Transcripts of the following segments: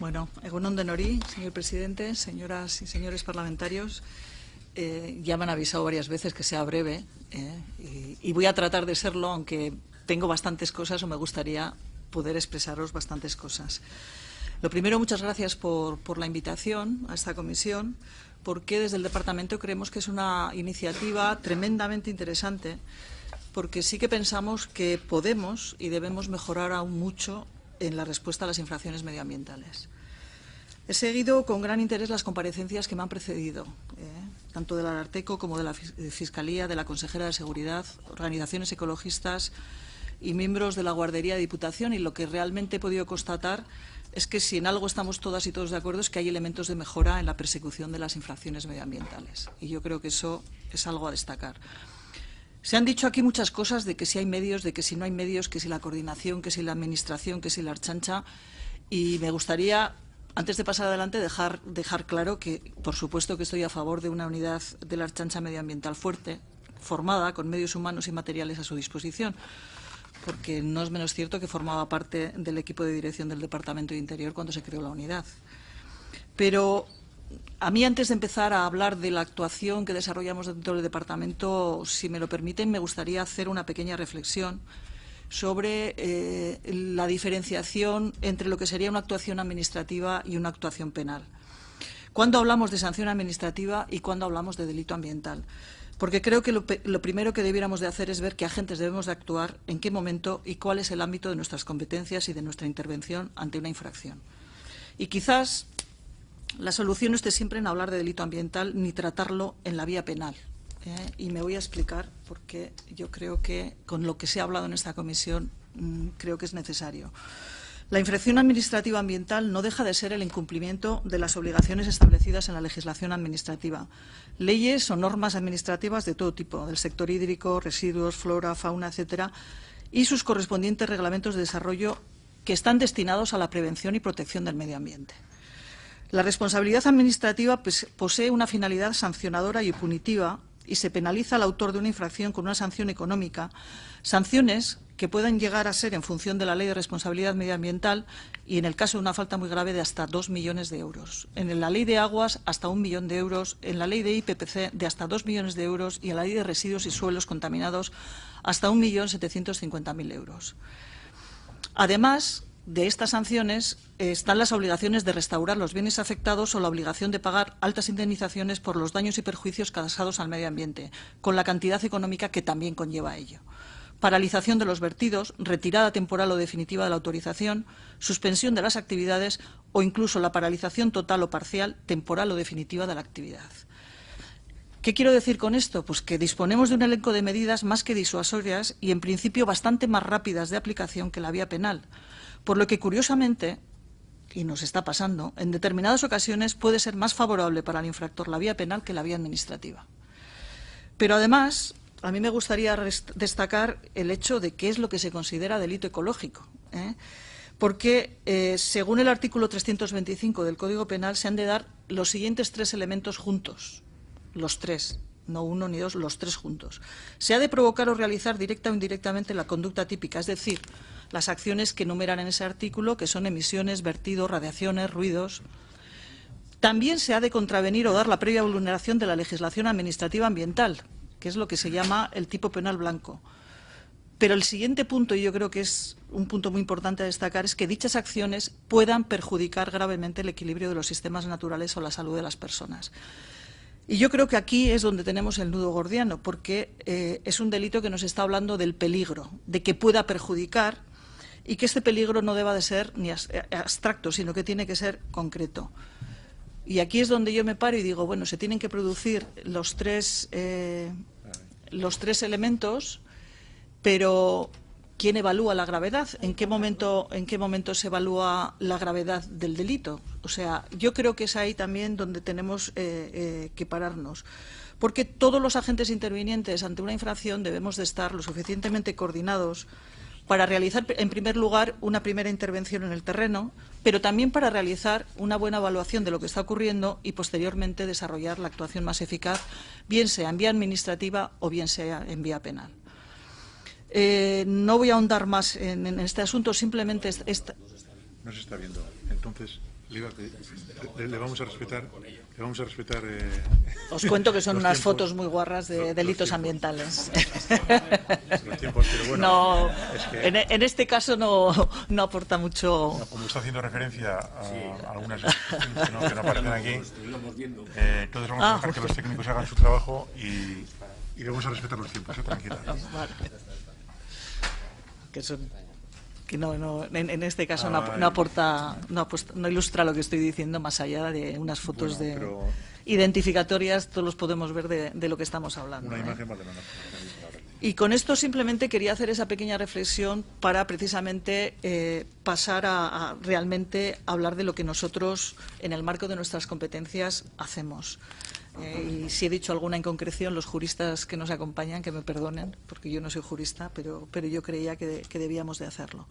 Bueno, egun on denori, señor presidente, señoras y señores parlamentarios. Ya me han avisado varias veces que sea breve y voy a tratar de serlo, aunque tengo bastantes cosas o me gustaría poder expresaros bastantes cosas. Lo primero, muchas gracias por la invitación a esta comisión, porque desde el Departamento creemos que es una iniciativa tremendamente interesante, porque sí que pensamos que podemos y debemos mejorar aún mucho en la respuesta a las infracciones medioambientales. He seguido con gran interés las comparecencias que me han precedido, tanto del Ararteko como de la Fiscalía, de la Consejera de Seguridad, organizaciones ecologistas y miembros de la Guardería de Diputación, y lo que realmente he podido constatar es que si en algo estamos todas y todos de acuerdo es que hay elementos de mejora en la persecución de las infracciones medioambientales. Y yo creo que eso es algo a destacar. Se han dicho aquí muchas cosas de que si hay medios, de que si no hay medios, que si la coordinación, que si la administración, que si la Ertzaintza. Y me gustaría, antes de pasar adelante, dejar claro que, por supuesto, que estoy a favor de una unidad de la Ertzaintza medioambiental fuerte, formada, con medios humanos y materiales a su disposición, porque no es menos cierto que formaba parte del equipo de dirección del Departamento de Interior cuando se creó la unidad. Pero a mí, antes de empezar a hablar de la actuación que desarrollamos dentro del Departamento, si me lo permiten, me gustaría hacer una pequeña reflexión sobre la diferenciación entre lo que sería una actuación administrativa y una actuación penal. ¿Cuándo hablamos de sanción administrativa y cuándo hablamos de delito ambiental? Porque creo que lo primero que debiéramos de hacer es ver qué agentes debemos de actuar, en qué momento y cuál es el ámbito de nuestras competencias y de nuestra intervención ante una infracción. Y quizás la solución no esté siempre en hablar de delito ambiental ni tratarlo en la vía penal. Y me voy a explicar porque yo creo que con lo que se ha hablado en esta comisión creo que es necesario. La infracción administrativa ambiental no deja de ser el incumplimiento de las obligaciones establecidas en la legislación administrativa. Leyes o normas administrativas de todo tipo, del sector hídrico, residuos, flora, fauna, etcétera, y sus correspondientes reglamentos de desarrollo que están destinados a la prevención y protección del medio ambiente. La responsabilidad administrativa posee una finalidad sancionadora y punitiva y se penaliza al autor de una infracción con una sanción económica, sanciones que pueden llegar a ser, en función de la Ley de Responsabilidad Medioambiental y en el caso de una falta muy grave, de hasta 2 millones de euros. En la Ley de Aguas, hasta 1 millón de euros, en la Ley de IPPC, de hasta 2 millones de euros y en la Ley de Residuos y Suelos Contaminados, hasta 1.750.000 euros. Además de estas sanciones están las obligaciones de restaurar los bienes afectados o la obligación de pagar altas indemnizaciones por los daños y perjuicios causados al medio ambiente, con la cantidad económica que también conlleva ello. Paralización de los vertidos, retirada temporal o definitiva de la autorización, suspensión de las actividades o incluso la paralización total o parcial, temporal o definitiva de la actividad. ¿Qué quiero decir con esto? Pues que disponemos de un elenco de medidas más que disuasorias y, en principio, bastante más rápidas de aplicación que la vía penal. Por lo que, curiosamente, y nos está pasando, en determinadas ocasiones puede ser más favorable para el infractor la vía penal que la vía administrativa. Pero, además, a mí me gustaría destacar el hecho de qué es lo que se considera delito ecológico, porque, según el artículo 325 del Código Penal, se han de dar los siguientes 3 elementos juntos, los 3. No uno ni dos, los 3 juntos. Se ha de provocar o realizar directa o indirectamente la conducta típica, es decir, las acciones que enumeran en ese artículo, que son emisiones, vertidos, radiaciones, ruidos. También se ha de contravenir o dar la previa vulneración de la legislación administrativa ambiental, que es lo que se llama el tipo penal blanco. Pero el siguiente punto, y yo creo que es un punto muy importante a destacar, es que dichas acciones puedan perjudicar gravemente el equilibrio de los sistemas naturales o la salud de las personas. Y yo creo que aquí es donde tenemos el nudo gordiano, porque es un delito que nos está hablando del peligro, de que pueda perjudicar y que este peligro no deba de ser ni abstracto, sino que tiene que ser concreto. Y aquí es donde yo me paro y digo, bueno, se tienen que producir los tres elementos, pero ¿quién evalúa la gravedad? ¿En qué momento se evalúa la gravedad del delito? O sea, yo creo que es ahí también donde tenemos que pararnos. Porque todos los agentes intervinientes ante una infracción debemos de estar lo suficientemente coordinados para realizar, en primer lugar, una primera intervención en el terreno, pero también para realizar una buena evaluación de lo que está ocurriendo y, posteriormente, desarrollar la actuación más eficaz, bien sea en vía administrativa o bien sea en vía penal. No voy a ahondar más en este asunto, simplemente... No se está viendo. Entonces, Le vamos a respetar. Os cuento que son unas tiempos, fotos muy guarras de delitos ambientales. Los tiempos, pero bueno, No, es que, en este caso no aporta mucho. no, como está haciendo referencia a algunas instituciones que no aparecen aquí, entonces vamos a dejar que los técnicos hagan su trabajo y vamos a respetar los tiempos, tranquila. Vale. Que no, en este caso no aporta, no ilustra lo que estoy diciendo más allá de unas fotos identificatorias, todos los podemos ver de lo que estamos hablando. Una imagen más de la noche. Y con esto simplemente quería hacer esa pequeña reflexión para precisamente pasar a realmente hablar de lo que nosotros, en el marco de nuestras competencias, hacemos. Y si he dicho alguna inconcreción, los juristas que nos acompañan, que me perdonen, porque yo no soy jurista, pero yo creía que debíamos de hacerlo.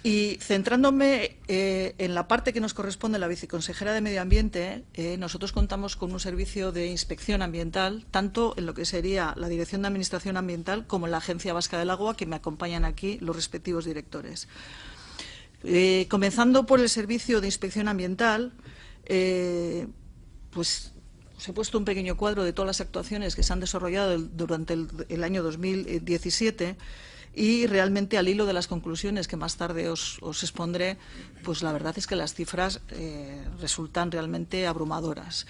Y centrándome en la parte que nos corresponde la viceconsejera de Medio Ambiente, nosotros contamos con un servicio de inspección ambiental, tanto en lo que sería la Dirección de Administración Ambiental como en la Agencia Vasca del Agua, que me acompañan aquí los respectivos directores. Comenzando por el servicio de inspección ambiental, pues os he puesto un pequeño cuadro de todas las actuaciones que se han desarrollado durante el año 2017 y realmente al hilo de las conclusiones que más tarde os expondré, pues la verdad es que las cifras resultan realmente abrumadoras.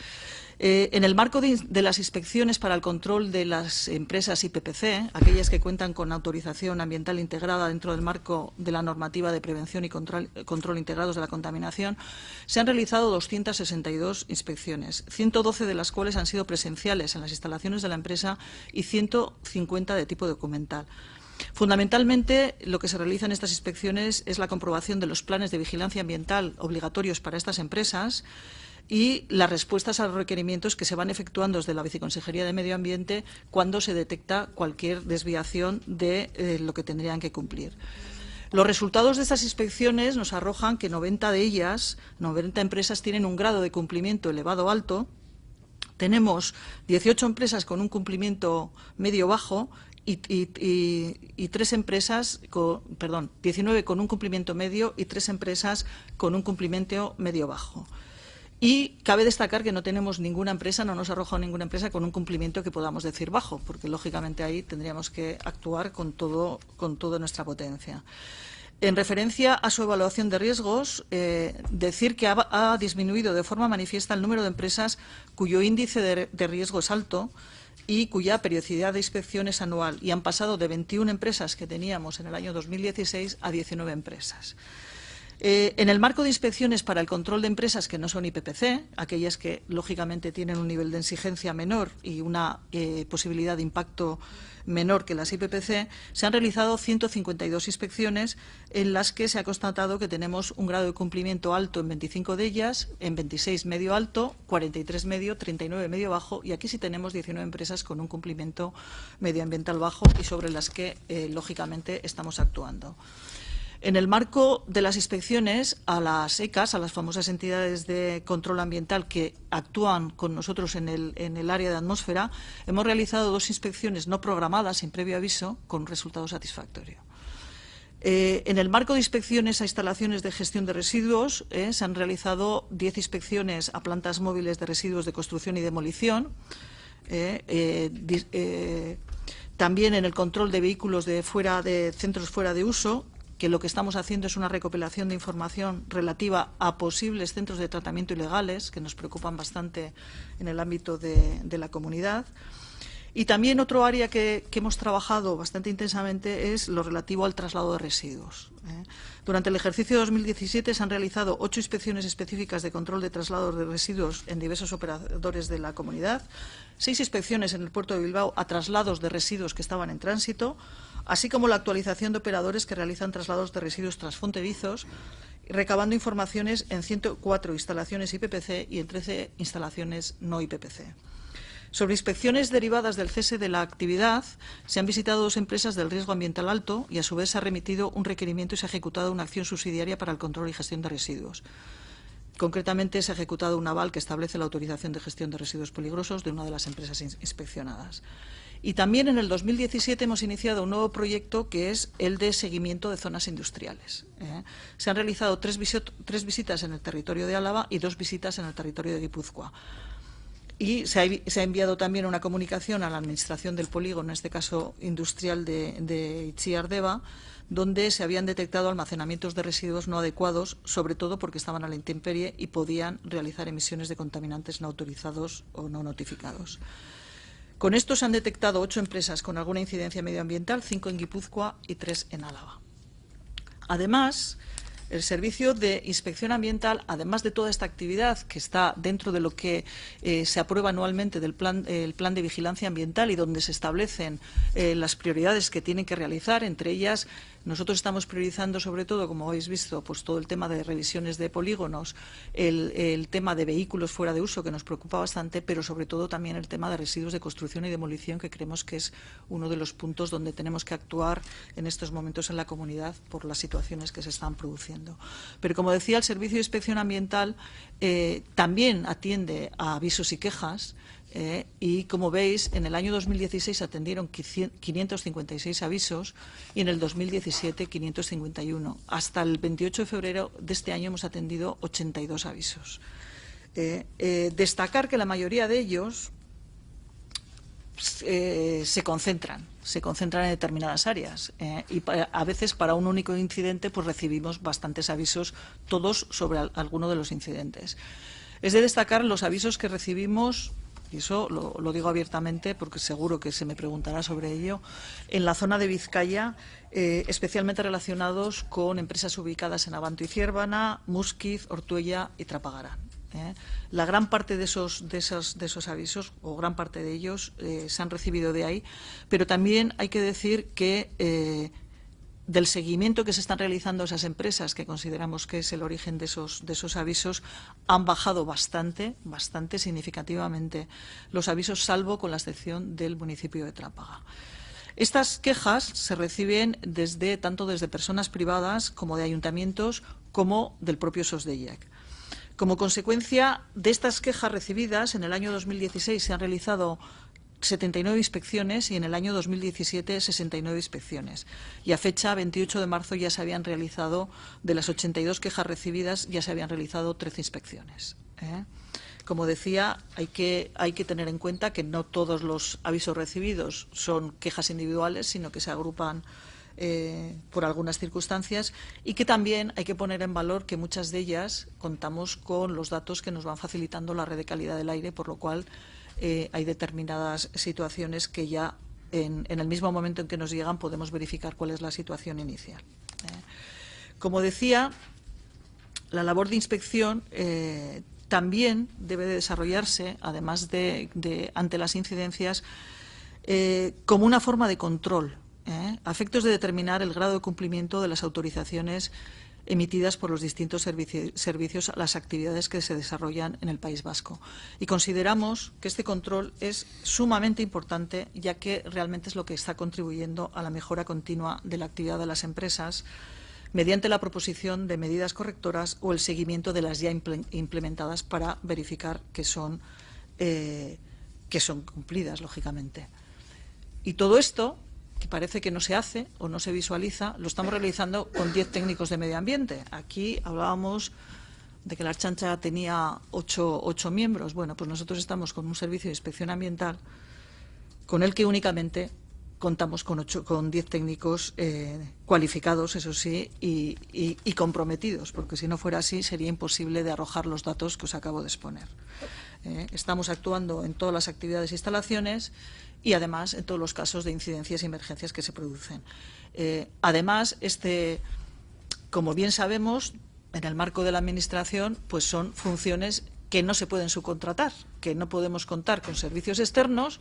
En el marco de las inspecciones para el control de las empresas IPPC, aquellas que cuentan con autorización ambiental integrada dentro del marco de la normativa de prevención y control integrados de la contaminación, se han realizado 262 inspecciones, 112 de las cuales han sido presenciales en las instalaciones de la empresa y 150 de tipo documental. Fundamentalmente, lo que se realiza en estas inspecciones es la comprobación de los planes de vigilancia ambiental obligatorios para estas empresas y las respuestas a los requerimientos que se van efectuando desde la Viceconsejería de Medio Ambiente cuando se detecta cualquier desviación de lo que tendrían que cumplir. Los resultados de estas inspecciones nos arrojan que 90 de ellas, 90 empresas, tienen un grado de cumplimiento elevado alto. Tenemos 18 empresas con un cumplimiento medio-bajo y 3 empresas, 19 con un cumplimiento medio y 3 empresas con un cumplimiento medio-bajo. Y cabe destacar que no tenemos ninguna empresa, no nos ha arrojado ninguna empresa con un cumplimiento que podamos decir bajo, porque lógicamente ahí tendríamos que actuar con toda nuestra potencia. En referencia a su evaluación de riesgos, decir que ha disminuido de forma manifiesta el número de empresas cuyo índice de riesgo es alto y cuya periodicidad de inspección es anual, y han pasado de 21 empresas que teníamos en el año 2016 a 19 empresas. En el marco de inspecciones para el control de empresas que no son IPPC, aquellas que lógicamente tienen un nivel de exigencia menor y una posibilidad de impacto menor que las IPPC, se han realizado 152 inspecciones en las que se ha constatado que tenemos un grado de cumplimiento alto en 25 de ellas, en 26 medio alto, 43 medio, 39 medio bajo, y aquí sí tenemos 19 empresas con un cumplimiento medioambiental bajo y sobre las que lógicamente estamos actuando. En el marco de las inspecciones a las ECAs, a las famosas entidades de control ambiental que actúan con nosotros en el área de atmósfera, hemos realizado 2 inspecciones no programadas sin previo aviso con resultado satisfactorio. En el marco de inspecciones a instalaciones de gestión de residuos, se han realizado 10 inspecciones a plantas móviles de residuos de construcción y demolición. También en el control de vehículos de centros fuera de uso, que lo que estamos haciendo es una recopilación de información relativa a posibles centros de tratamiento ilegales, que nos preocupan bastante en el ámbito de la comunidad. Y también otro área que hemos trabajado bastante intensamente es lo relativo al traslado de residuos. Durante el ejercicio 2017 se han realizado 8 inspecciones específicas de control de traslado de residuos en diversos operadores de la comunidad, 6 inspecciones en el puerto de Bilbao a traslados de residuos que estaban en tránsito, así como la actualización de operadores que realizan traslados de residuos transfronterizos, recabando informaciones en 104 instalaciones IPPC y en 13 instalaciones no IPPC. Sobre inspecciones derivadas del cese de la actividad, se han visitado 2 empresas del riesgo ambiental alto y, a su vez, se ha remitido un requerimiento y se ha ejecutado una acción subsidiaria para el control y gestión de residuos. Concretamente, se ha ejecutado un aval que establece la autorización de gestión de residuos peligrosos de una de las empresas inspeccionadas. Y también en el 2017 hemos iniciado un nuevo proyecto que es el de seguimiento de zonas industriales. Se han realizado tres visitas en el territorio de Álava y 2 visitas en el territorio de Guipúzcoa. Y se ha enviado también una comunicación a la Administración del polígono, en este caso industrial de Itziar-Deba, donde se habían detectado almacenamientos de residuos no adecuados, sobre todo porque estaban a la intemperie y podían realizar emisiones de contaminantes no autorizados o no notificados. Con esto se han detectado 8 empresas con alguna incidencia medioambiental, 5 en Guipúzcoa y 3 en Álava. Además, el Servicio de Inspección Ambiental, además de toda esta actividad que está dentro de lo que se aprueba anualmente del plan de vigilancia ambiental y donde se establecen las prioridades que tienen que realizar, entre ellas nosotros estamos priorizando sobre todo, como habéis visto, pues todo el tema de revisiones de polígonos, el tema de vehículos fuera de uso, que nos preocupa bastante, pero sobre todo también el tema de residuos de construcción y demolición, que creemos que es uno de los puntos donde tenemos que actuar en estos momentos en la comunidad por las situaciones que se están produciendo. Pero, como decía, el Servicio de Inspección Ambiental también atiende a avisos y quejas. Y, como veis, en el año 2016 atendieron 556 avisos y en el 2017 551. Hasta el 28 de febrero de este año hemos atendido 82 avisos. Destacar que la mayoría de ellos se concentran en determinadas áreas y a veces para un único incidente pues recibimos bastantes avisos, todos sobre alguno de los incidentes. Es de destacar los avisos que recibimos. Y eso lo digo abiertamente porque seguro que se me preguntará sobre ello, en la zona de Vizcaya, especialmente relacionados con empresas ubicadas en Abanto y Ciérvana, Muskiz, Ortuella y Trapagarán. La gran parte de esos avisos, o gran parte de ellos, se han recibido de ahí, pero también hay que decir que del seguimiento que se están realizando esas empresas, que consideramos que es el origen de esos avisos, han bajado bastante significativamente los avisos, salvo con la excepción del municipio de Trápaga. Estas quejas se reciben tanto desde personas privadas como de ayuntamientos como del propio SOSDEIEC. Como consecuencia de estas quejas recibidas, en el año 2016 se han realizado 79 inspecciones y en el año 2017 69 inspecciones. Y a fecha 28 de marzo ya se habían realizado, de las 82 quejas recibidas, ya se habían realizado 13 inspecciones. Como decía, hay que tener en cuenta que no todos los avisos recibidos son quejas individuales, sino que se agrupan por algunas circunstancias, y que también hay que poner en valor que muchas de ellas contamos con los datos que nos van facilitando la red de calidad del aire, por lo cual hay determinadas situaciones que ya en el mismo momento en que nos llegan podemos verificar cuál es la situación inicial. Como decía, la labor de inspección también debe de desarrollarse, además de ante las incidencias, como una forma de control, a efectos de determinar el grado de cumplimiento de las autorizaciones emitidas por los distintos servicios a las actividades que se desarrollan en el País Vasco. Y consideramos que este control es sumamente importante, ya que realmente es lo que está contribuyendo a la mejora continua de la actividad de las empresas mediante la proposición de medidas correctoras o el seguimiento de las ya implementadas para verificar que son cumplidas, lógicamente. Y todo esto, que parece que no se hace o no se visualiza, lo estamos realizando con 10 técnicos de medio ambiente. Aquí hablábamos de que la Ertzaintza tenía 8 miembros. Bueno, pues nosotros estamos con un servicio de inspección ambiental con el que únicamente contamos con 10 técnicos cualificados, eso sí, y comprometidos, porque si no fuera así sería imposible de arrojar los datos que os acabo de exponer. Estamos actuando en todas las actividades e instalaciones y, además, en todos los casos de incidencias y emergencias que se producen. Además, como bien sabemos, en el marco de la Administración, pues son funciones que no se pueden subcontratar, que no podemos contar con servicios externos,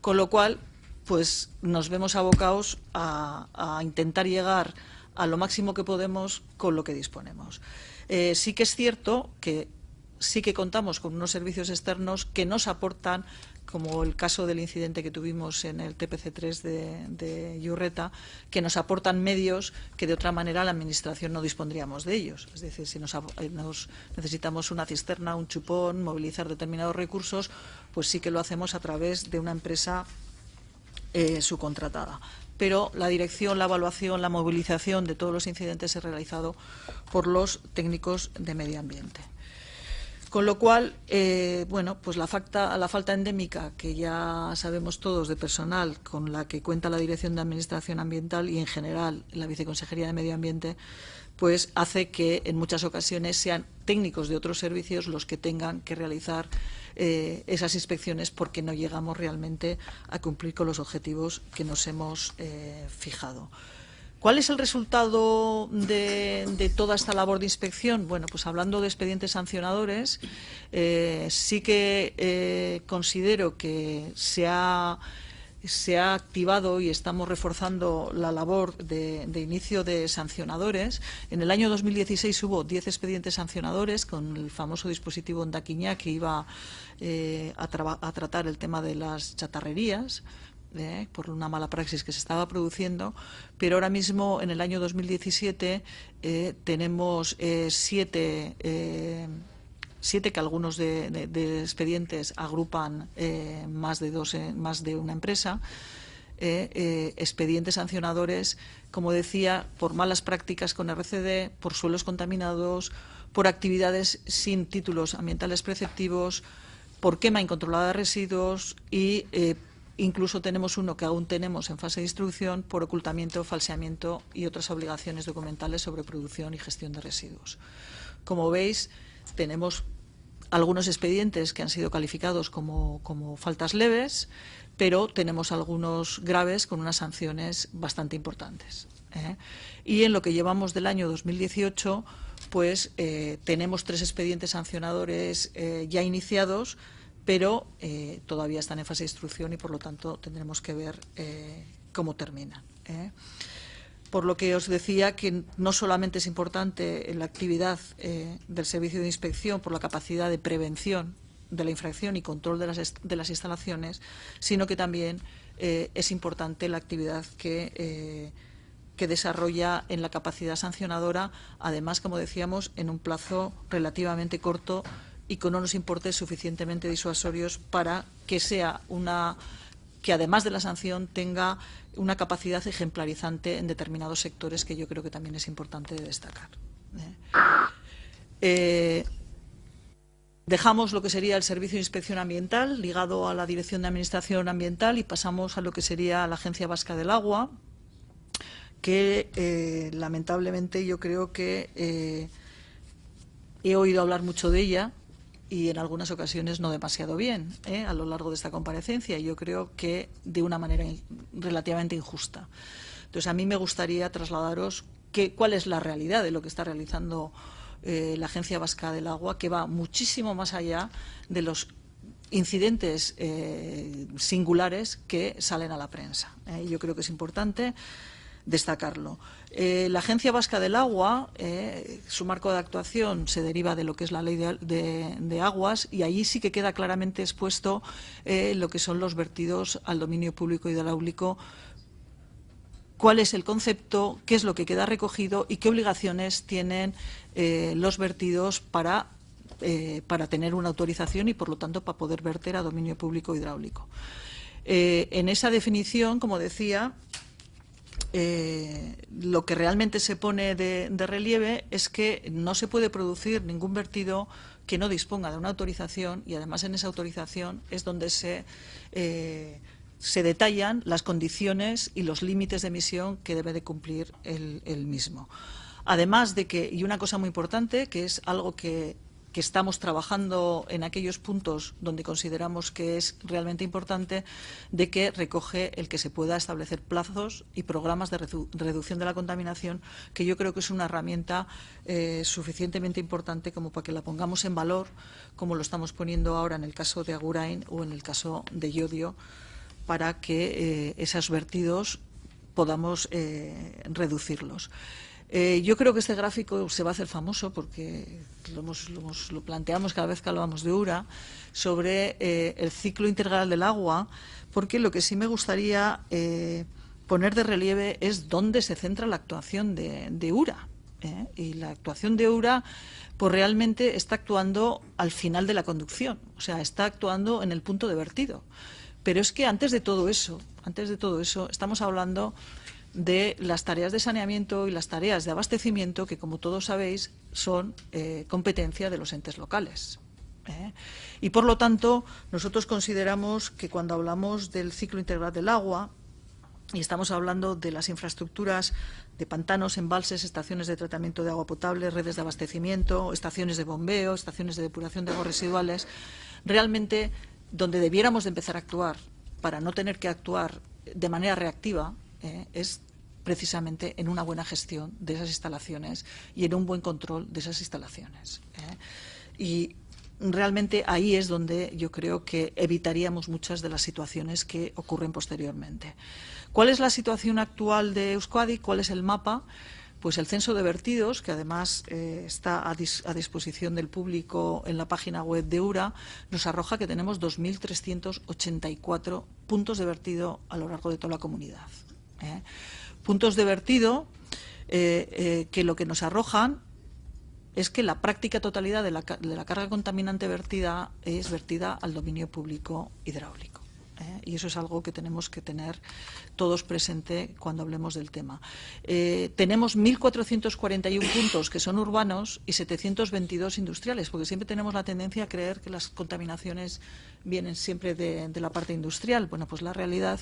con lo cual pues nos vemos abocados a intentar llegar a lo máximo que podemos con lo que disponemos. Sí que es cierto que sí que contamos con unos servicios externos que nos aportan, como el caso del incidente que tuvimos en el TPC3 de Iurreta, que nos aportan medios que de otra manera la Administración no dispondríamos de ellos. Es decir, si necesitamos una cisterna, un chupón, movilizar determinados recursos, pues sí que lo hacemos a través de una empresa subcontratada. Pero la dirección, la evaluación, la movilización de todos los incidentes se ha realizado por los técnicos de medio ambiente. Con lo cual, bueno, pues la falta endémica, que ya sabemos todos de personal con la que cuenta la Dirección de Administración Ambiental y en general la Viceconsejería de Medio Ambiente, pues hace que en muchas ocasiones sean técnicos de otros servicios los que tengan que realizar esas inspecciones, porque no llegamos realmente a cumplir con los objetivos que nos hemos fijado. ¿Cuál es el resultado de toda esta labor de inspección? Bueno, pues hablando de expedientes sancionadores, sí que considero que se ha activado y estamos reforzando la labor de inicio de sancionadores. En el año 2016 hubo 10 expedientes sancionadores con el famoso dispositivo Ondakiña, que iba a tratar el tema de las chatarrerías, por una mala praxis que se estaba produciendo, pero ahora mismo en el año 2017 tenemos 7 que algunos de expedientes agrupan más de una empresa, expedientes sancionadores, como decía, por malas prácticas con RCD, por suelos contaminados, por actividades sin títulos ambientales preceptivos, por quema incontrolada de residuos y incluso tenemos uno que aún tenemos en fase de instrucción por ocultamiento, falseamiento y otras obligaciones documentales sobre producción y gestión de residuos. Como veis, tenemos algunos expedientes que han sido calificados como faltas leves, pero tenemos algunos graves con unas sanciones bastante importantes. Y en lo que llevamos del año 2018, pues tenemos 3 expedientes sancionadores ya iniciados, pero todavía están en fase de instrucción y, por lo tanto, tendremos que ver cómo terminan. Por lo que os decía que no solamente es importante la actividad del servicio de inspección por la capacidad de prevención de la infracción y control de las instalaciones, sino que también es importante la actividad que desarrolla en la capacidad sancionadora, además, como decíamos, en un plazo relativamente corto y con unos importes suficientemente disuasorios para que que además de la sanción tenga una capacidad ejemplarizante en determinados sectores, que yo creo que también es importante destacar. Dejamos lo que sería el Servicio de Inspección Ambiental ligado a la Dirección de Administración Ambiental y pasamos a lo que sería la Agencia Vasca del Agua, que lamentablemente yo creo que he oído hablar mucho de ella y en algunas ocasiones no demasiado bien a lo largo de esta comparecencia, y yo creo que de una manera relativamente injusta. Entonces, a mí me gustaría trasladaros cuál es la realidad de lo que está realizando la Agencia Vasca del Agua, que va muchísimo más allá de los incidentes singulares que salen a la prensa. Yo creo que es importante destacarlo. La Agencia Vasca del Agua, su marco de actuación se deriva de lo que es la Ley de Aguas, y allí sí que queda claramente expuesto lo que son los vertidos al dominio público hidráulico, cuál es el concepto, qué es lo que queda recogido y qué obligaciones tienen los vertidos para tener una autorización y, por lo tanto, para poder verter a dominio público hidráulico. En esa definición, como decía, lo que realmente se pone de relieve es que no se puede producir ningún vertido que no disponga de una autorización, y además en esa autorización es donde se detallan las condiciones y los límites de emisión que debe de cumplir el mismo. Además de que, y una cosa muy importante, que es algo que estamos trabajando en aquellos puntos donde consideramos que es realmente importante, de que recoge el que se pueda establecer plazos y programas de reducción de la contaminación, que yo creo que es una herramienta suficientemente importante como para que la pongamos en valor, como lo estamos poniendo ahora en el caso de Agurain o en el caso de Llodio, para que esos vertidos podamos reducirlos. Yo creo que este gráfico se va a hacer famoso porque lo planteamos cada vez que hablamos de URA, sobre el ciclo integral del agua, porque lo que sí me gustaría poner de relieve es dónde se centra la actuación de URA. Y la actuación de URA pues realmente está actuando al final de la conducción, o sea, está actuando en el punto de vertido. Pero es que antes de todo eso, estamos hablando de las tareas de saneamiento y las tareas de abastecimiento que, como todos sabéis, son competencia de los entes locales. Y, por lo tanto, nosotros consideramos que cuando hablamos del ciclo integral del agua y estamos hablando de las infraestructuras de pantanos, embalses, estaciones de tratamiento de agua potable, redes de abastecimiento, estaciones de bombeo, estaciones de depuración de aguas residuales, realmente donde debiéramos de empezar a actuar para no tener que actuar de manera reactiva es precisamente en una buena gestión de esas instalaciones y en un buen control de esas instalaciones. Y realmente ahí es donde yo creo que evitaríamos muchas de las situaciones que ocurren posteriormente. ¿Cuál es la situación actual de Euskadi? ¿Cuál es el mapa? Pues el censo de vertidos, que además está a disposición del público en la página web de URA, nos arroja que tenemos 2.384 puntos de vertido a lo largo de toda la comunidad. Puntos de vertido que lo que nos arrojan es que la práctica totalidad de la carga contaminante vertida es vertida al dominio público hidráulico. Y eso es algo que tenemos que tener todos presente cuando hablemos del tema. Tenemos 1.441 puntos que son urbanos y 722 industriales, porque siempre tenemos la tendencia a creer que las contaminaciones vienen siempre de la parte industrial. Bueno, pues la realidad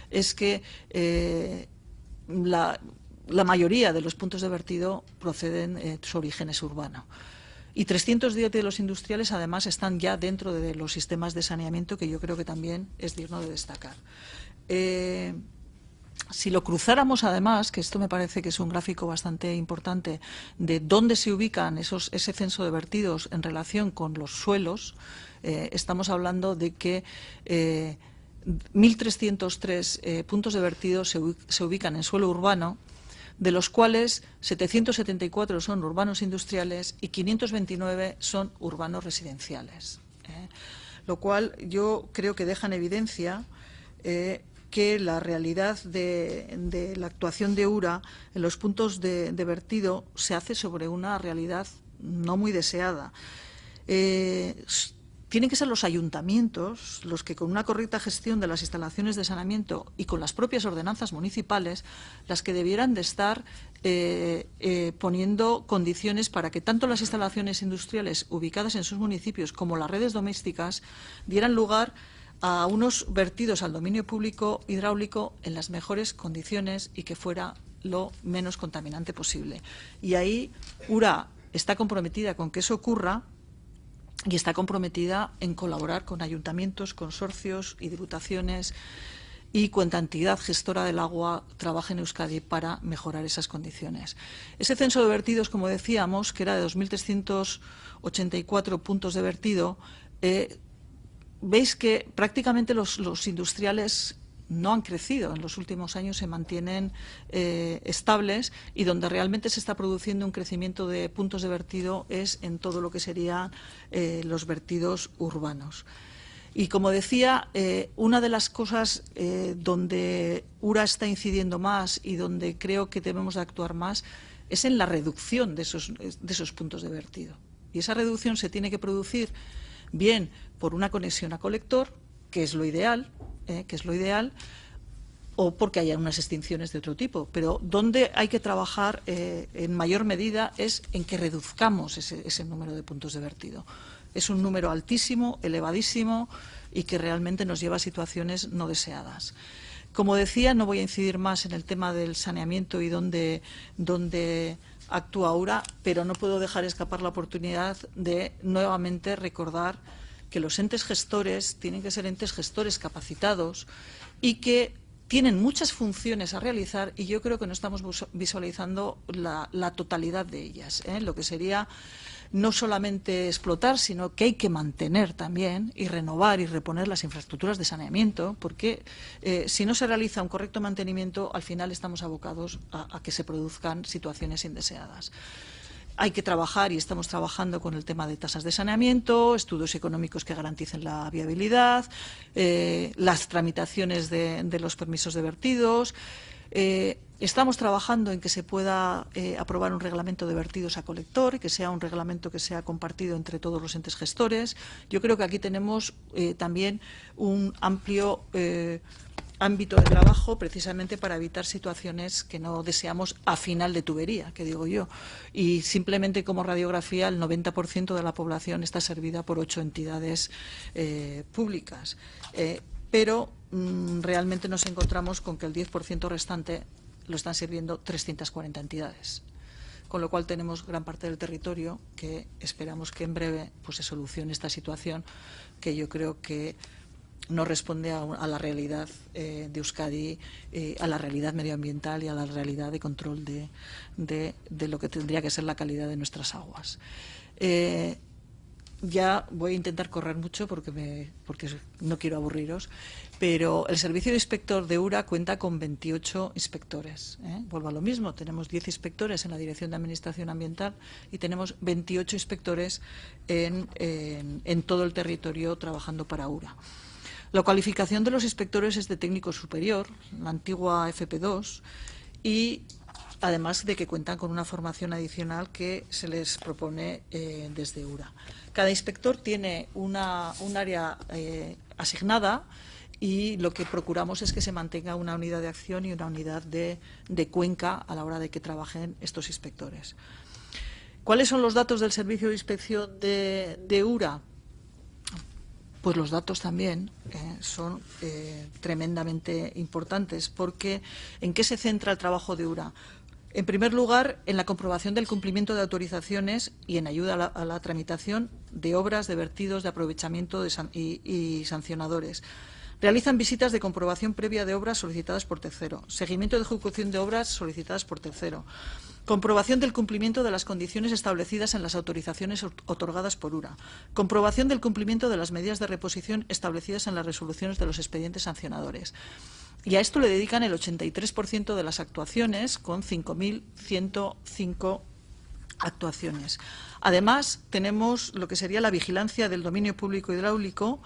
es que la mayoría de los puntos de vertido proceden, su origen es urbano. Y 310 de los industriales, además, están ya dentro de los sistemas de saneamiento, que yo creo que también es digno de destacar. Si lo cruzáramos, además, que esto me parece que es un gráfico bastante importante, de dónde se ubican ese censo de vertidos en relación con los suelos, estamos hablando de que 1.303 puntos de vertido se ubican en suelo urbano, de los cuales 774 son urbanos industriales y 529 son urbanos residenciales. Lo cual yo creo que deja en evidencia que la realidad de la actuación de URA en los puntos de vertido se hace sobre una realidad no muy deseada. Tienen que ser los ayuntamientos los que, con una correcta gestión de las instalaciones de saneamiento y con las propias ordenanzas municipales, las que debieran de estar poniendo condiciones para que tanto las instalaciones industriales ubicadas en sus municipios como las redes domésticas dieran lugar a unos vertidos al dominio público hidráulico en las mejores condiciones y que fuera lo menos contaminante posible. Y ahí URA está comprometida con que eso ocurra, y está comprometida en colaborar con ayuntamientos, consorcios y diputaciones y cuanta entidad gestora del agua trabaje en Euskadi para mejorar esas condiciones. Ese censo de vertidos, como decíamos, que era de 2.384 puntos de vertido, veis que prácticamente los industriales no han crecido. En los últimos años se mantienen estables, y donde realmente se está produciendo un crecimiento de puntos de vertido es en todo lo que serían los vertidos urbanos. Y, como decía, una de las cosas donde URA está incidiendo más y donde creo que debemos de actuar más es en la reducción de esos puntos de vertido. Y esa reducción se tiene que producir bien por una conexión a colector, que es lo ideal, o porque haya unas extinciones de otro tipo. Pero donde hay que trabajar en mayor medida es en que reduzcamos ese número de puntos de vertido. Es un número altísimo, elevadísimo, y que realmente nos lleva a situaciones no deseadas. Como decía, no voy a incidir más en el tema del saneamiento y dónde actúa URA, pero no puedo dejar escapar la oportunidad de nuevamente recordar que los entes gestores tienen que ser entes gestores capacitados y que tienen muchas funciones a realizar, y yo creo que no estamos visualizando la totalidad de ellas, lo que sería no solamente explotar, sino que hay que mantener también y renovar y reponer las infraestructuras de saneamiento, porque si no se realiza un correcto mantenimiento, al final estamos abocados a que se produzcan situaciones indeseadas. Hay que trabajar, y estamos trabajando con el tema de tasas de saneamiento, estudios económicos que garanticen la viabilidad, las tramitaciones de los permisos de vertidos. Estamos trabajando en que se pueda aprobar un reglamento de vertidos a colector, que sea un reglamento que sea compartido entre todos los entes gestores. Yo creo que aquí tenemos también un amplio ámbito de trabajo precisamente para evitar situaciones que no deseamos a final de tubería, que digo yo. Y simplemente como radiografía, el 90% de la población está servida por 8 entidades públicas. Pero realmente nos encontramos con que el 10% restante lo están sirviendo 340 entidades. Con lo cual tenemos gran parte del territorio que esperamos que en breve pues, se solucione esta situación, que yo creo que no responde a la realidad de Euskadi, a la realidad medioambiental y a la realidad de control de lo que tendría que ser la calidad de nuestras aguas. Ya voy a intentar correr mucho porque no quiero aburriros, pero el servicio de inspector de URA cuenta con 28 inspectores. Vuelvo a lo mismo, tenemos 10 inspectores en la Dirección de Administración Ambiental y tenemos 28 inspectores en todo el territorio trabajando para URA. La cualificación de los inspectores es de técnico superior, la antigua FP2, y además de que cuentan con una formación adicional que se les propone desde URA. Cada inspector tiene un área asignada y lo que procuramos es que se mantenga una unidad de acción y una unidad de cuenca a la hora de que trabajen estos inspectores. ¿Cuáles son los datos del servicio de inspección de URA? Pues los datos también son tremendamente importantes, porque ¿en qué se centra el trabajo de URA? En primer lugar, en la comprobación del cumplimiento de autorizaciones y en ayuda a la tramitación de obras, de vertidos, de aprovechamiento y sancionadores. Realizan visitas de comprobación previa de obras solicitadas por tercero, seguimiento de ejecución de obras solicitadas por tercero, comprobación del cumplimiento de las condiciones establecidas en las autorizaciones otorgadas por URA, comprobación del cumplimiento de las medidas de reposición establecidas en las resoluciones de los expedientes sancionadores. Y a esto le dedican el 83% de las actuaciones, con 5.105 actuaciones. Además, tenemos lo que sería la vigilancia del dominio público hidráulico,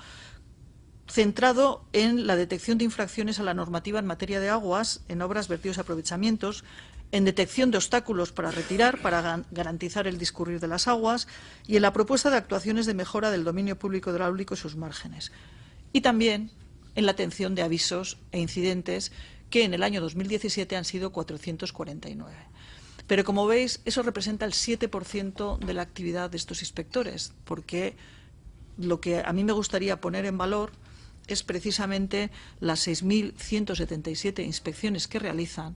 centrado en la detección de infracciones a la normativa en materia de aguas, en obras, vertidos y aprovechamientos, en detección de obstáculos para retirar, para garantizar el discurrir de las aguas, y en la propuesta de actuaciones de mejora del dominio público hidráulico y sus márgenes. Y también en la atención de avisos e incidentes, que en el año 2017 han sido 449. Pero, como veis, eso representa el 7% de la actividad de estos inspectores, porque lo que a mí me gustaría poner en valor es precisamente las 6.177 inspecciones que realizan,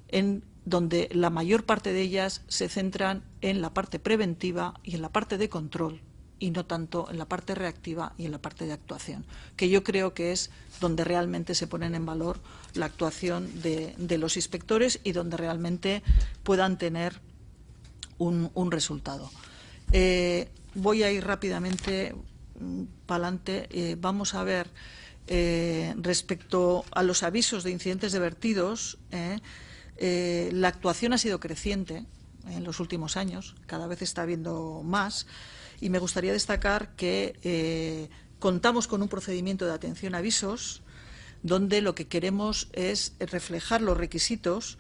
en donde la mayor parte de ellas se centran en la parte preventiva y en la parte de control, y no tanto en la parte reactiva y en la parte de actuación, que yo creo que es donde realmente se ponen en valor la actuación de los inspectores y donde realmente puedan tener un resultado. Voy a ir rápidamente para adelante. Vamos a ver, respecto a los avisos de incidentes de vertidos, la actuación ha sido creciente en los últimos años, cada vez está habiendo más. Y me gustaría destacar que contamos con un procedimiento de atención a avisos, donde lo que queremos es reflejar los requisitos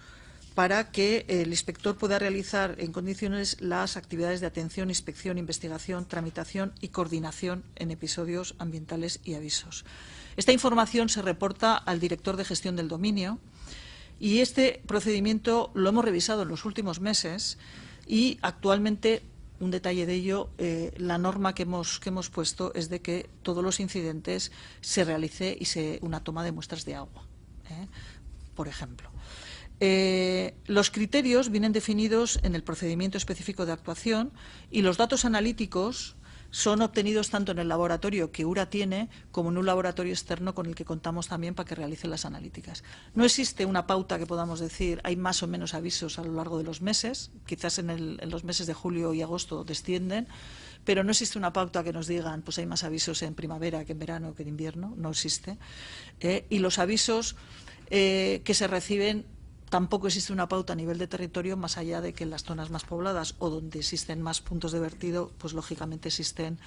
para que el inspector pueda realizar en condiciones las actividades de atención, inspección, investigación, tramitación y coordinación en episodios ambientales y avisos. Esta información se reporta al director de gestión del dominio, y este procedimiento lo hemos revisado en los últimos meses, y actualmente, un detalle de ello, la norma que hemos puesto es de que todos los incidentes se realice una toma de muestras de agua, por ejemplo. Los criterios vienen definidos en el procedimiento específico de actuación, y los datos analíticos son obtenidos tanto en el laboratorio que URA tiene como en un laboratorio externo con el que contamos también para que realicen las analíticas. No existe una pauta que podamos decir hay más o menos avisos a lo largo de los meses, quizás en los meses de julio y agosto descienden, pero no existe una pauta que nos digan pues hay más avisos en primavera que en verano que en invierno, no existe. Y los avisos que se reciben, tampoco existe una pauta a nivel de territorio, más allá de que en las zonas más pobladas o donde existen más puntos de vertido, pues lógicamente existen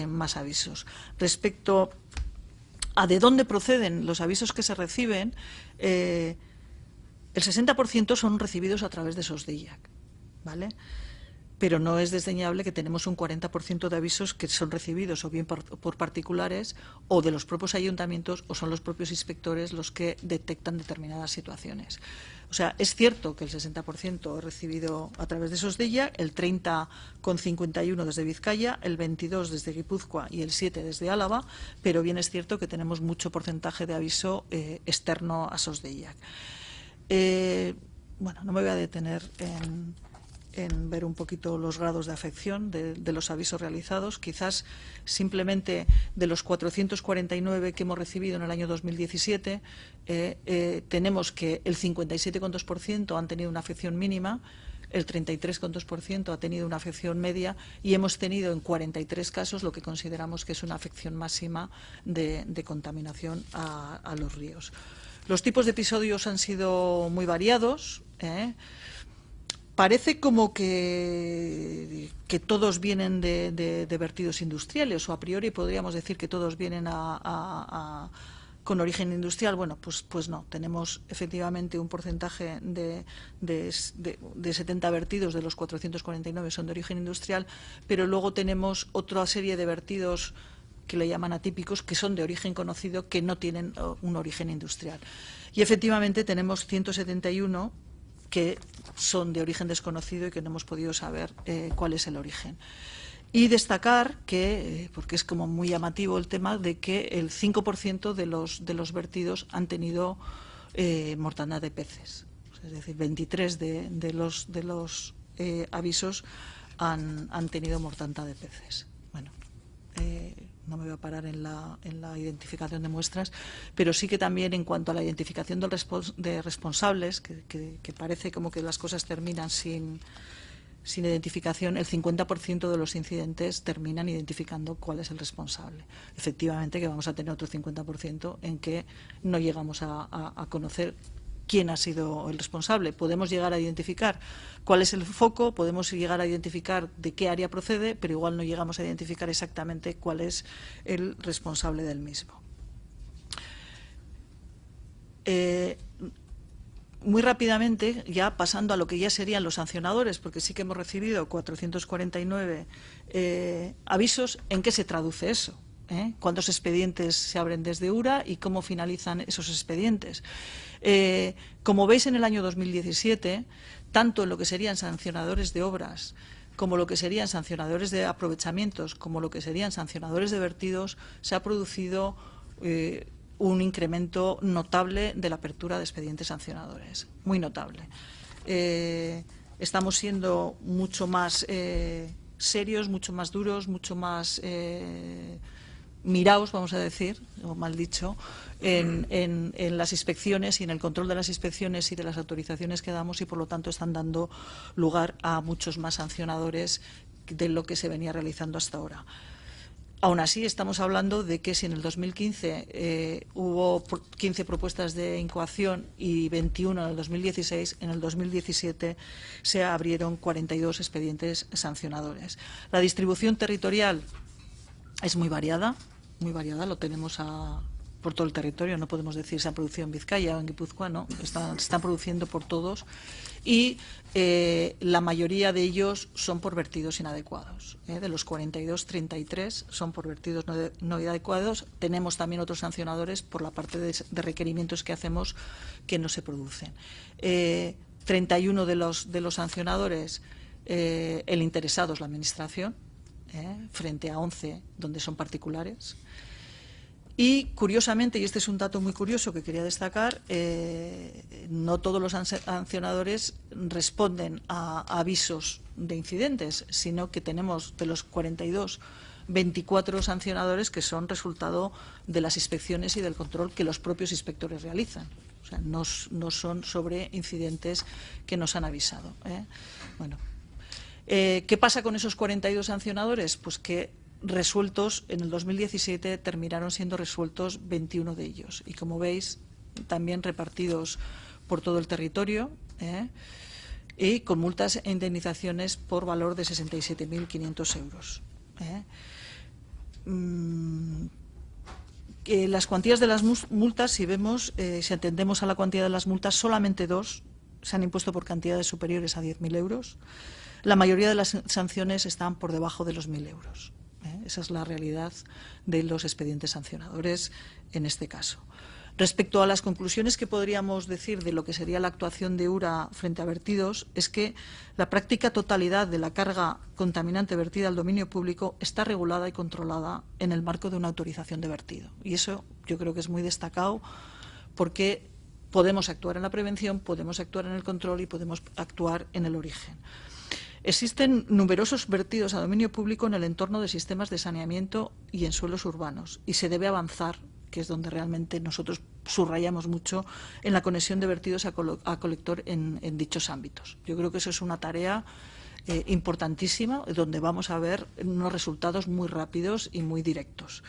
más avisos. Respecto a de dónde proceden los avisos que se reciben, El 60% son recibidos a través de SOSDEIAC, ¿vale? Pero no es desdeñable que tenemos un 40% de avisos que son recibidos o bien por particulares o de los propios ayuntamientos, o son los propios inspectores los que detectan determinadas situaciones. O sea, es cierto que el 60% es recibido a través de SOSDEIAC, el 30,51% desde Vizcaya, el 22% desde Guipúzcoa y el 7% desde Álava, pero bien es cierto que tenemos mucho porcentaje de aviso externo a SOSDEIAC. Bueno, no me voy a detener en ver un poquito los grados de afección de los avisos realizados. Quizás simplemente de los 449 que hemos recibido en el año 2017, tenemos que el 57,2% han tenido una afección mínima, el 33,2% ha tenido una afección media y hemos tenido en 43 casos lo que consideramos que es una afección máxima de contaminación a los ríos. Los tipos de episodios han sido muy variados. Parece como que todos vienen de vertidos industriales, o a priori podríamos decir que todos vienen con origen industrial. Bueno, pues no. Tenemos efectivamente un porcentaje de 70 vertidos de los 449 son de origen industrial, pero luego tenemos otra serie de vertidos que le llaman atípicos, que son de origen conocido, que no tienen un origen industrial. Y efectivamente tenemos 171 que son de origen desconocido y que no hemos podido saber cuál es el origen. Y destacar que, porque es como muy llamativo el tema, de que el 5% de los vertidos han tenido mortandad de peces. Es decir, 23 de los avisos han tenido mortandad de peces. Bueno, no me voy a parar en la identificación de muestras, pero sí que también en cuanto a la identificación de responsables, que parece como que las cosas terminan sin identificación, el 50% de los incidentes terminan identificando cuál es el responsable. Efectivamente que vamos a tener otro 50% en que no llegamos a conocer quién ha sido el responsable. Podemos llegar a identificar cuál es el foco, podemos llegar a identificar de qué área procede, pero igual no llegamos a identificar exactamente cuál es el responsable del mismo. Muy rápidamente, ya pasando a lo que ya serían los sancionadores, porque sí que hemos recibido 449 avisos. ¿En qué se traduce eso? ¿Cuántos expedientes se abren desde URA y cómo finalizan esos expedientes? Como veis, en el año 2017, tanto en lo que serían sancionadores de obras, como lo que serían sancionadores de aprovechamientos, como lo que serían sancionadores de vertidos, se ha producido un incremento notable de la apertura de expedientes sancionadores, muy notable. Estamos siendo mucho más serios, mucho más duros, mucho más miraos, vamos a decir, o mal dicho, en las inspecciones y en el control de las inspecciones y de las autorizaciones que damos, y por lo tanto están dando lugar a muchos más sancionadores de lo que se venía realizando hasta ahora. Aún así, estamos hablando de que si en el 2015 hubo 15 propuestas de incoación y 21 en el 2016, en el 2017 se abrieron 42 expedientes sancionadores. La distribución territorial es muy variada, lo tenemos por todo el territorio. No podemos decir se han producido en Vizcaya o en Guipúzcoa, no, se están produciendo por todos, y la mayoría de ellos son por vertidos inadecuados. De los 42, 33 son por vertidos no adecuados. Tenemos también otros sancionadores por la parte de requerimientos que hacemos que no se producen. 31 de los sancionadores, el interesado es la Administración, frente a 11 donde son particulares. Y curiosamente, y este es un dato muy curioso que quería destacar, no todos los sancionadores responden a avisos de incidentes, sino que tenemos de los 42, 24 sancionadores que son resultado de las inspecciones y del control que los propios inspectores realizan. O sea, no son sobre incidentes que nos han avisado. Bueno, ¿qué pasa con esos 42 sancionadores? Pues que resueltos en el 2017 terminaron siendo resueltos 21 de ellos, y como veis también repartidos por todo el territorio, y con multas e indemnizaciones por valor de 67.500 euros. Las cuantías de las multas, si vemos, si atendemos a la cuantía de las multas, solamente 2 se han impuesto por cantidades superiores a 10.000 euros. La mayoría de las sanciones están por debajo de los 1.000 euros. Esa es la realidad de los expedientes sancionadores en este caso. Respecto a las conclusiones que podríamos decir de lo que sería la actuación de URA frente a vertidos, es que la práctica totalidad de la carga contaminante vertida al dominio público está regulada y controlada en el marco de una autorización de vertido. Y eso yo creo que es muy destacado porque podemos actuar en la prevención, podemos actuar en el control y podemos actuar en el origen. Existen numerosos vertidos a dominio público en el entorno de sistemas de saneamiento y en suelos urbanos, y se debe avanzar, que es donde realmente nosotros subrayamos mucho, en la conexión de vertidos a colector en dichos ámbitos. Yo creo que eso es una tarea importantísima, donde vamos a ver unos resultados muy rápidos y muy directos.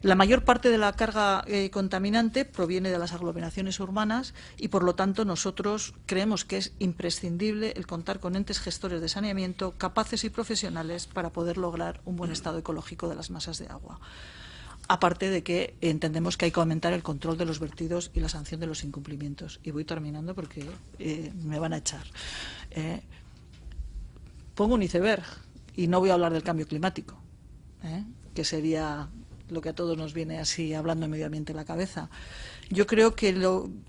La mayor parte de la carga contaminante proviene de las aglomeraciones urbanas y, por lo tanto, nosotros creemos que es imprescindible el contar con entes gestores de saneamiento capaces y profesionales para poder lograr un buen estado ecológico de las masas de agua. Aparte de que entendemos que hay que aumentar el control de los vertidos y la sanción de los incumplimientos. Y voy terminando porque me van a echar. Pongo un iceberg y no voy a hablar del cambio climático, que sería lo que a todos nos viene así hablando de medio ambiente en la cabeza. Yo creo que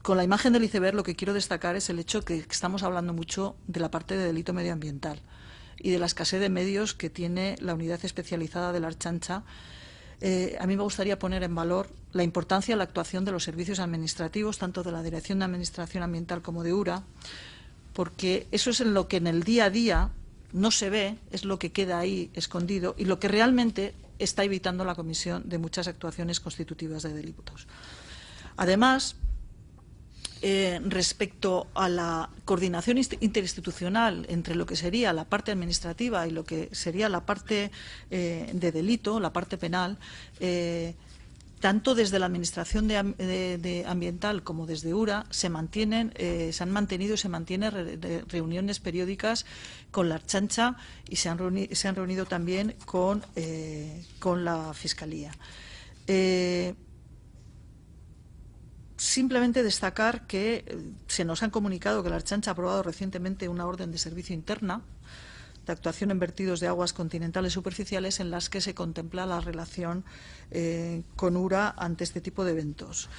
con la imagen del iceberg lo que quiero destacar es el hecho que estamos hablando mucho de la parte de delito medioambiental y de la escasez de medios que tiene la unidad especializada de la Ertzaintza. A mí me gustaría poner en valor la importancia de la actuación de los servicios administrativos, tanto de la Dirección de Administración Ambiental como de URA, porque eso es en lo que en el día a día no se ve, es lo que queda ahí escondido y lo que realmente está evitando la comisión de muchas actuaciones constitutivas de delitos. Además, respecto a la coordinación interinstitucional entre lo que sería la parte administrativa y lo que sería la parte de delito, la parte penal, tanto desde la Administración de Ambiental como desde URA se han mantenido y se mantienen reuniones periódicas con la Ertzaintza y se han reunido también con la Fiscalía. Simplemente destacar que se nos han comunicado que la Ertzaintza ha aprobado recientemente una orden de servicio interna de actuación en vertidos de aguas continentales superficiales en las que se contempla la relación con URA ante este tipo de eventos.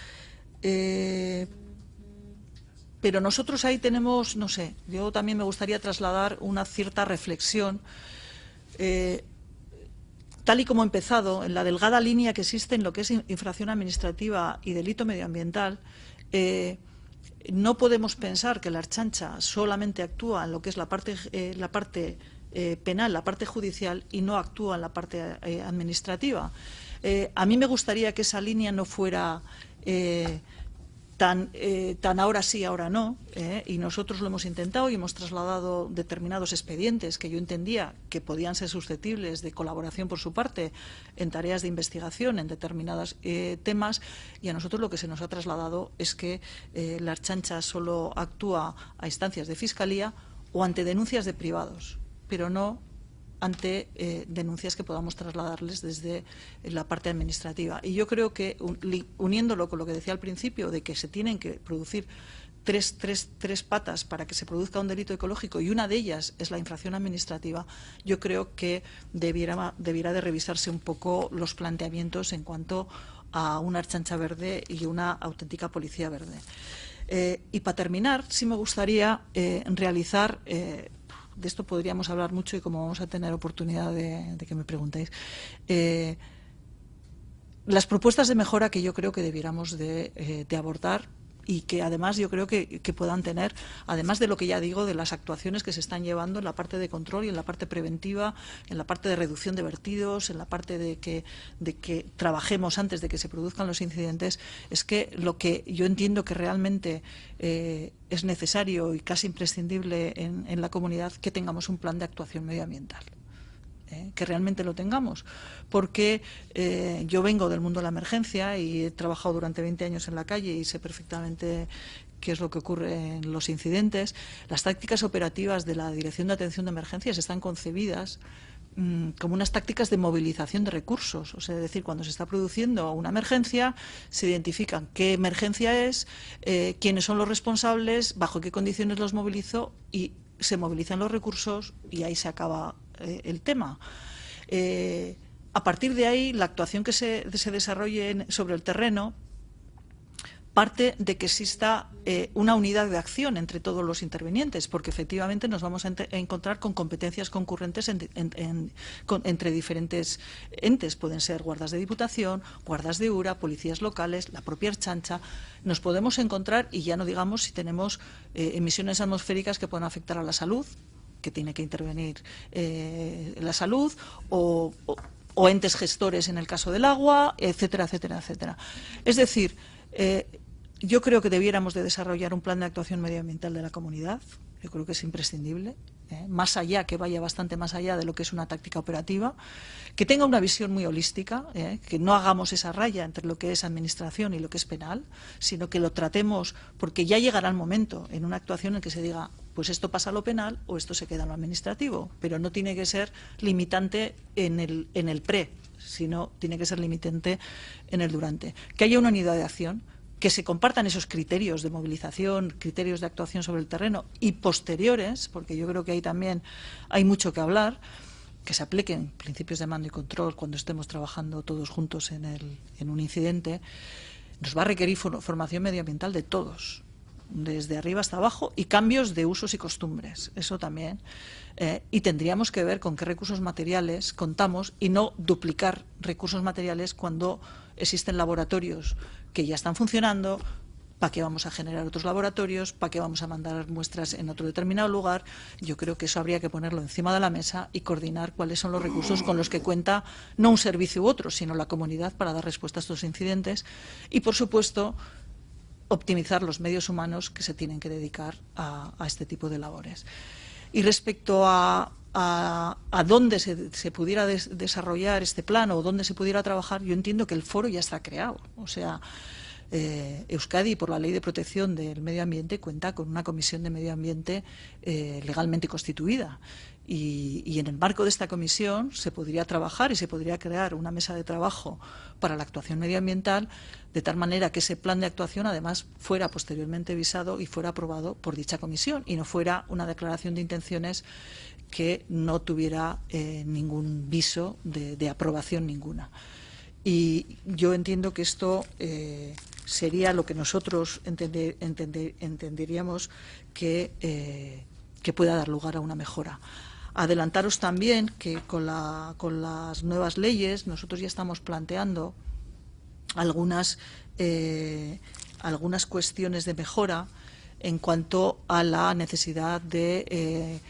Pero nosotros ahí tenemos, no sé, yo también me gustaría trasladar una cierta reflexión. Tal y como ha empezado, en la delgada línea que existe en lo que es infracción administrativa y delito medioambiental, no podemos pensar que la Ertzaintza solamente actúa en lo que es la parte penal, la parte judicial, y no actúa en la parte administrativa. A mí me gustaría que esa línea no fuera tan ahora sí, ahora no, y nosotros lo hemos intentado y hemos trasladado determinados expedientes que yo entendía que podían ser susceptibles de colaboración por su parte en tareas de investigación en determinados temas, y a nosotros lo que se nos ha trasladado es que la Ertzaintza solo actúa a instancias de Fiscalía o ante denuncias de privados, pero no ante denuncias que podamos trasladarles desde la parte administrativa. Y yo creo que, uniéndolo con lo que decía al principio, de que se tienen que producir tres patas para que se produzca un delito ecológico, y una de ellas es la infracción administrativa, yo creo que debiera de revisarse un poco los planteamientos en cuanto a una Ertzaintza verde y una auténtica policía verde. Y para terminar, sí me gustaría realizar... de esto podríamos hablar mucho y como vamos a tener oportunidad de que me preguntéis, las propuestas de mejora que yo creo que debiéramos de abordar y que además yo creo que puedan tener, además de lo que ya digo, de las actuaciones que se están llevando en la parte de control y en la parte preventiva, en la parte de reducción de vertidos, en la parte de que trabajemos antes de que se produzcan los incidentes, es que lo que yo entiendo que realmente es necesario y casi imprescindible en la comunidad, que tengamos un plan de actuación medioambiental. Que realmente lo tengamos, porque yo vengo del mundo de la emergencia y he trabajado durante 20 años en la calle y sé perfectamente qué es lo que ocurre en los incidentes. Las tácticas operativas de la Dirección de Atención de Emergencias están concebidas como unas tácticas de movilización de recursos. O sea, es decir, cuando se está produciendo una emergencia, se identifican qué emergencia es, quiénes son los responsables, bajo qué condiciones los movilizo y se movilizan los recursos y ahí se acaba el tema. A partir de ahí, la actuación que se desarrolle sobre el terreno parte de que exista una unidad de acción entre todos los intervinientes, porque efectivamente nos vamos a encontrar con competencias concurrentes entre diferentes entes. Pueden ser guardas de Diputación, guardas de URA, policías locales, la propia Ertzaintza. Nos podemos encontrar, y ya no digamos si tenemos emisiones atmosféricas que puedan afectar a la salud, que tiene que intervenir la salud, o entes gestores en el caso del agua, etcétera, etcétera, etcétera. Es decir, yo creo que debiéramos de desarrollar un plan de actuación medioambiental de la comunidad. Yo creo que es imprescindible, más allá, que vaya bastante más allá de lo que es una táctica operativa, que tenga una visión muy holística, que no hagamos esa raya entre lo que es administración y lo que es penal, sino que lo tratemos, porque ya llegará el momento en una actuación en que se diga, pues esto pasa a lo penal o esto se queda en lo administrativo, pero no tiene que ser limitante en el pre, sino tiene que ser limitante en el durante. Que haya una unidad de acción, que se compartan esos criterios de movilización, criterios de actuación sobre el terreno y posteriores, porque yo creo que ahí también hay mucho que hablar, que se apliquen principios de mando y control cuando estemos trabajando todos juntos en un incidente. Nos va a requerir formación medioambiental de todos, desde arriba hasta abajo, y cambios de usos y costumbres, eso también. Y tendríamos que ver con qué recursos materiales contamos y no duplicar recursos materiales cuando existen laboratorios que ya están funcionando. ¿Para qué vamos a generar otros laboratorios? ¿Para qué vamos a mandar muestras en otro determinado lugar? Yo creo que eso habría que ponerlo encima de la mesa y coordinar cuáles son los recursos con los que cuenta no un servicio u otro, sino la comunidad para dar respuesta a estos incidentes. Y, por supuesto, optimizar los medios humanos que se tienen que dedicar a este tipo de labores. Y respecto a dónde se pudiera desarrollar este plan o dónde se pudiera trabajar, yo entiendo que el foro ya está creado. O sea, Euskadi, por la Ley de Protección del Medio Ambiente, cuenta con una comisión de medio ambiente legalmente constituida. Y en el marco de esta comisión se podría trabajar y se podría crear una mesa de trabajo para la actuación medioambiental, de tal manera que ese plan de actuación además fuera posteriormente visado y fuera aprobado por dicha comisión y no fuera una declaración de intenciones que no tuviera ningún viso de aprobación ninguna. Y yo entiendo que esto sería lo que nosotros entenderíamos que pueda dar lugar a una mejora. Adelantaros también que con las nuevas leyes nosotros ya estamos planteando algunas cuestiones de mejora en cuanto a la necesidad de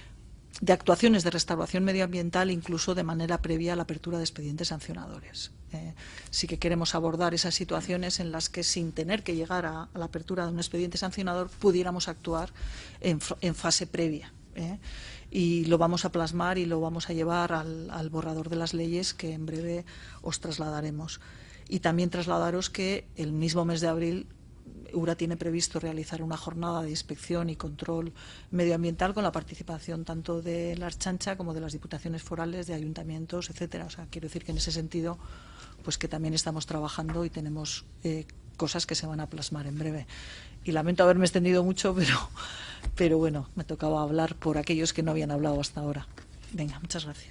actuaciones de restauración medioambiental, incluso de manera previa a la apertura de expedientes sancionadores. Sí que queremos abordar esas situaciones en las que, sin tener que llegar a la apertura de un expediente sancionador, pudiéramos actuar en fase previa. Y lo vamos a plasmar y lo vamos a llevar al borrador de las leyes que en breve os trasladaremos. Y también trasladaros que el mismo mes de abril URA tiene previsto realizar una jornada de inspección y control medioambiental con la participación tanto de la Ertzaintza como de las diputaciones forales, de ayuntamientos, etcétera. O sea, quiero decir que en ese sentido, pues que también estamos trabajando y tenemos cosas que se van a plasmar en breve. Y lamento haberme extendido mucho, pero bueno, me tocaba hablar por aquellos que no habían hablado hasta ahora. Venga, muchas gracias.